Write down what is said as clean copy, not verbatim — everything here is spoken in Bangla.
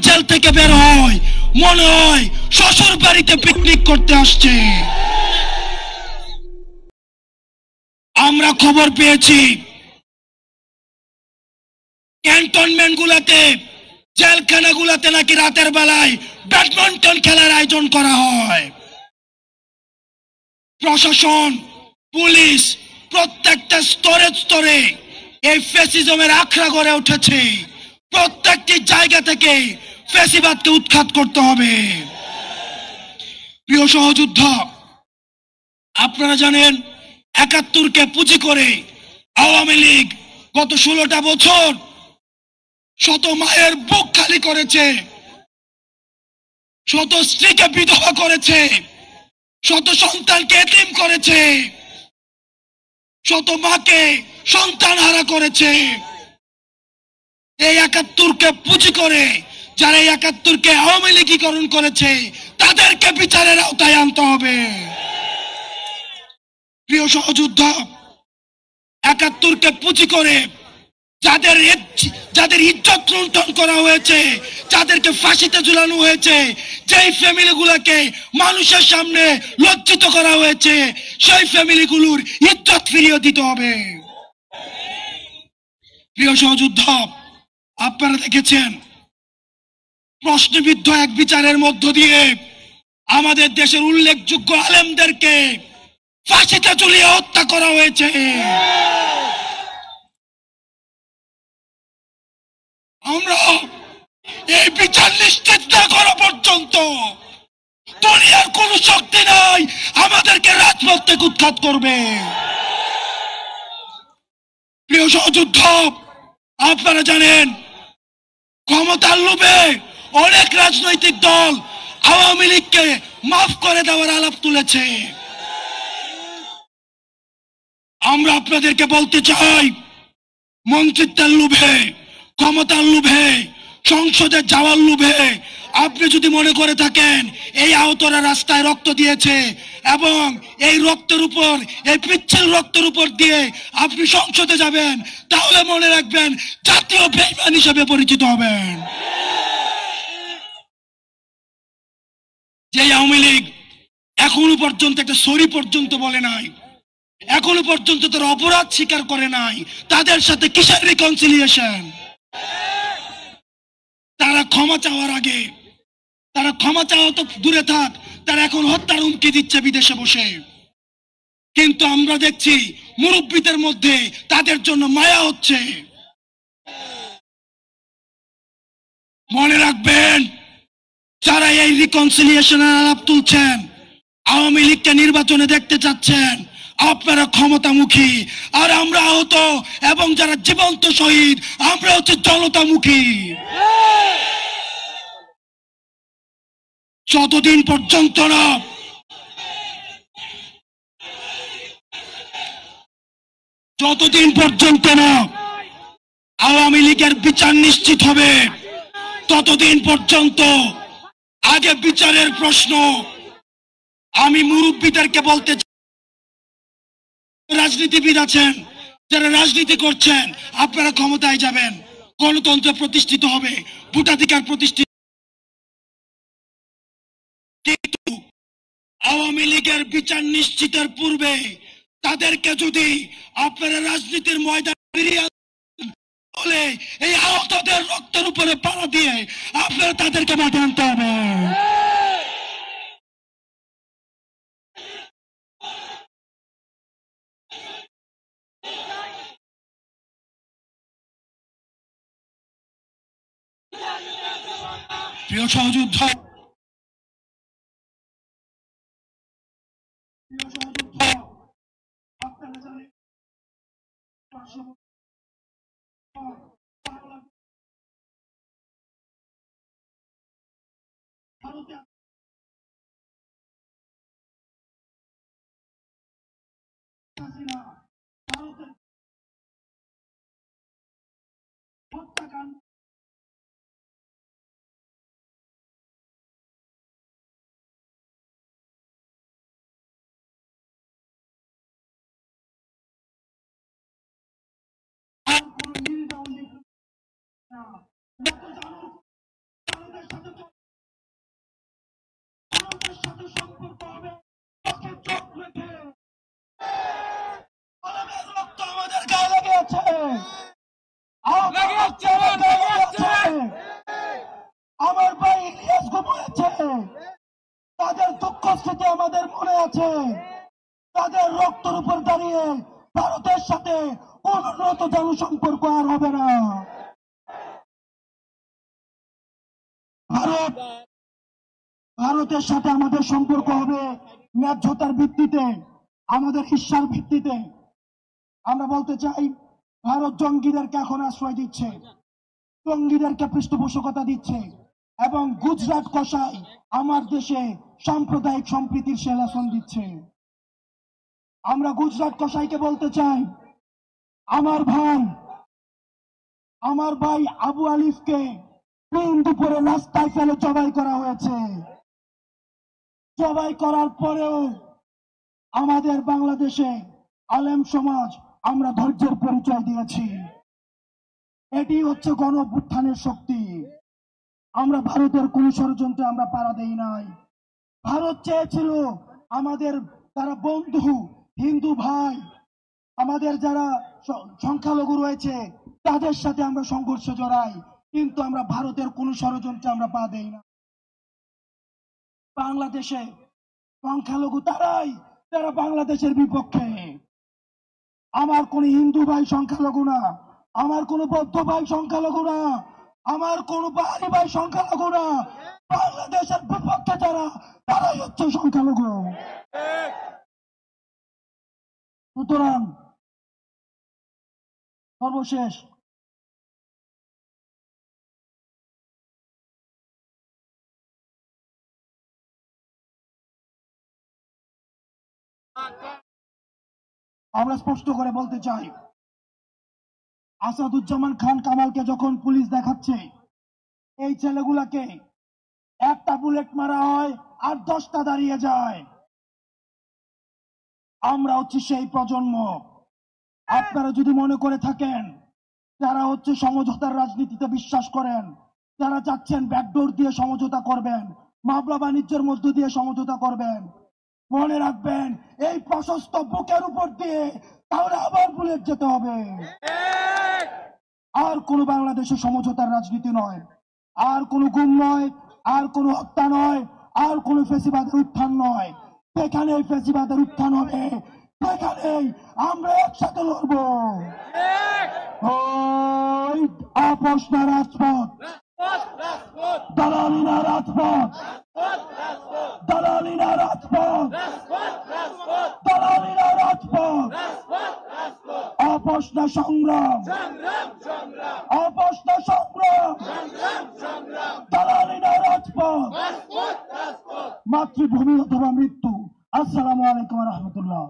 জেল থেকে বের হয় মনে হয় শ্বশুর বাড়িতে পিকনিক করতে আসছে। আমরা খবর পেয়েছি ক্যান্টনমেন্ট গুলাতে, জেলখানা গুলাতে নাকি রাতের বেলায় ব্যাডমিন্টন খেলার আয়োজন করা হয়। প্রশাসন, পুলিশ প্রত্যেকটা স্তরে স্তরে এই ফ্যাসিজমের আখড়া গড়ে উঠেছে। প্রত্যেকটি জায়গা থেকে ফ্যাসিবাদকে উৎখাত করতে হবে। প্রিয় সহযোদ্ধা, আপনারা জানেন ৭১কে পুঁজি করে আওয়ামী লীগ গত ১৬টা বছর শত মায়ের বুক খালি করেছে, শত স্ত্রীকে বিধবা করেছে, শত সন্তানকে এতিম করেছে, শত মাকে সন্তান হারা করেছে। এই ৭১কে পুঁজি করে যারা এই ৭১কে আওয়ামী লীগীকরণ করেছে তাদেরকে বিচারের আওতায় আনতে হবে। প্রিয় সহযোদ্ধা, ৭১কে পুঁজি করে যাদের ইজ্জত লুণ্ঠন করা হয়েছে, যাদেরকে ফাঁসিতে ঝুলানো হয়েছে, যেই ফ্যামিলিগুলোকে মানুষের সামনে লজ্জিত করা হয়েছে, সেই ফ্যামিলিগুলোর ইজ্জত ফিরিয়ে দিতে হবে। প্রিয় সহযোদ্ধা, আপনারা দেখেছেন প্রশ্নবিদ্ধ এক বিচারের মধ্য দিয়ে আমাদের দেশের উল্লেখযোগ্য আলেমদেরকে ফাঁসিতে ঝুলিয়ে হত্যা করা হয়েছে। আমরা এই বিচার নিশ্চিত না করা পর্যন্ত দুনিয়ার কোন শক্তি নাই আমাদেরকে রাজপথ থেকে উৎখাত করবে। প্রিয় সহযোদ্ধা, আপনারা জানেন ক্ষমতার লোভে অনেক রাজনৈতিক দল আওয়ামী লীগকে মাফ করে দেওয়ার আলাপ তুলেছে। আমরা আপনাদেরকে বলতে চাই, মন্ত্রিত্বের লোভে, ক্ষমতার লোভে, সংসদে যাওয়ার লোভে আপনি যদি মনে করে থাকেন এই আহতরা রাস্তায় রক্ত দিয়েছে এবং এই রক্তের উপর, এই পিচ্ছিল রক্তের উপর দিয়ে আপনি সংসদে যাবেন, তাহলে মনে রাখবেন জাতীয় বেঈমান হিসেবে পরিচিত হবেন। যে আওয়ামী লীগ এখনো পর্যন্ত একটা সরি পর্যন্ত বলে নাই, এখনো পর্যন্ত তার অপরাধ স্বীকার করে নাই, তাদের সাথে কিসের রিকনসিলিয়েশন? তারা ক্ষমা চাওয়ার আগে, তারা ক্ষমা চাওয়া তো দূরে থাক, তারা এখন হত্যার হুমকি দিচ্ছে বিদেশে বসে। কিন্তু আমরা দেখছি মুরব্বীদের মধ্যে তাদের জন্য মায়া হচ্ছে। মনে রাখবেন, যারা এই রিকনসিলিয়েশনের আলাপ তুলছেন, আওয়ামী লীগকে নির্বাচনে দেখতে চাচ্ছেন, আপনারা ক্ষমতামুখী, আর আমরা আহত এবং যারা জীবন্ত শহীদ আমরা হচ্ছে জনতামুখী। যতদিন পর্যন্ত না আওয়ামী লীগের বিচার নিশ্চিত হবে, ততদিন পর্যন্ত আগে বিচারের প্রশ্ন। আমি মুরব্বীদেরকে বলতে চাই, রাজনীতিবিদ আছেন, যারা রাজনীতি করছেন, আপনারা ক্ষমতায় যাবেন, গণতন্ত্র প্রতিষ্ঠিত হবে, ভোটাধিকার প্রতিষ্ঠিত, কিন্তু আওয়ামী লীগের বিচার নিশ্চিতের পূর্বে তাদেরকে যদি আপনারা রাজনীতির ময়দান ফিরিয়ে হলে এই আহতদের রক্তের উপরে পাড়া দিয়ে আপনারা তাদেরকে মাঠে আনতে হবে। প্রিয় সহযোদ্ধা, আপনারা জানেন ভারতে ভারতের হত্যাকাণ্ড আমার ভাই ইলিয়াস ঘুমিয়েছে, তাদের দুঃখ স্মৃতি আমাদের মনে আছে। তাদের রক্তের উপর দাঁড়িয়ে ভারতের সাথে কোন উন্নত জনসম্পর্ক আর হবে না। ভারতের সাথে আমাদের সম্পর্ক হবে ন্যায্যতার ভিত্তিতে, আমাদের ঈর্ষার ভিত্তিতে। আমরা বলতে চাই, ভারত জঙ্গিদেরকে এখন আশ্রয় দিচ্ছে, জঙ্গিদেরকে পৃষ্ঠপোষকতা দিচ্ছে এবং গুজরাট কসাই আমার দেশে সাম্প্রদায়িক সম্প্রীতির সেলাসন দিচ্ছে। আমরা গুজরাট কসাইকে বলতে চাই, আমার ভাই আবু আলিফকে দিন দুপুরে রাস্তায় ফেলে জবাই করা হয়েছে। জবাই করার পরেও আমাদের বাংলাদেশে আলেম সমাজ আমরা ধৈর্যের পরিচয় দিয়েছি। এটি হচ্ছে গণ অভ্যুত্থানের শক্তি। আমরা ভারতের কোন ষড়যন্ত্রে আমরা পাড়া দেই নাই। ভারত চেয়েছিল আমাদের যারা বন্ধু হিন্দু ভাই, আমাদের যারা সংখ্যালঘু রয়েছে তাদের সাথে আমরা সংঘর্ষে জড়াই, কিন্তু আমরা ভারতের কোন ষড়যন্ত্রে আমরা পা দেই না। বাংলাদেশে সংখ্যালঘু তারাই যারা বাংলাদেশের বিপক্ষে। আমার কোন হিন্দু ভাই সংখ্যালঘু না, আমার কোন বৌদ্ধ ভাই সংখ্যালঘু না, আমার কোন বাঙালি ভাই সংখ্যালঘু না। বাংলাদেশের বিপক্ষে যারা, তারাই হচ্ছে সংখ্যালঘু। সুতরাং সর্বশেষ আমরা স্পষ্ট করে বলতে চাই, আসাদুজ্জামান খান কামালকে যখন পুলিশ দেখাচ্ছে, এই ছেলেগুলাকে একটা বুলেট মারা হয় আর 10টা দাঁড়িয়ে যায়। আমরা হচ্ছে সেই প্রজন্ম। আপনারা যদি মনে করে থাকেন যারা হচ্ছে সমঝোতার রাজনীতিতে বিশ্বাস করেন, যারা চাচ্ছেন ব্যাকডোর দিয়ে সমঝোতা করবেন, মামলা বাণিজ্যের মধ্য দিয়ে সমঝোতা করবেন, মনে রাখবেন এই প্রশস্ত বুকের উপর দিয়ে তাহলে আবার বুলেট যেতে হবে। আর কোন বাংলাদেশে সমঝোতার রাজনীতি নয়, আর কোন গুম নয়, আর কোন হত্যা নয়, আর কোন ফ্যাসিবাদের উত্থান নয়। যেখানে ফ্যাসিবাদের উত্থান হবে সেখানেই আমরা একসাথে লড়ব। ওই আপোষ না রাজপথ, দালালি না রাজপথ, দালালি না রাজপথ, দালালি না রাজপথ, আপোষ না সংগ্রাম, আপোষ না সংগ্রাম, দালালি না রাজপথ, মাতৃভূমি অথবা মৃত্যু। আসসালামু আলাইকুম ওয়া রাহমাতুল্লাহ।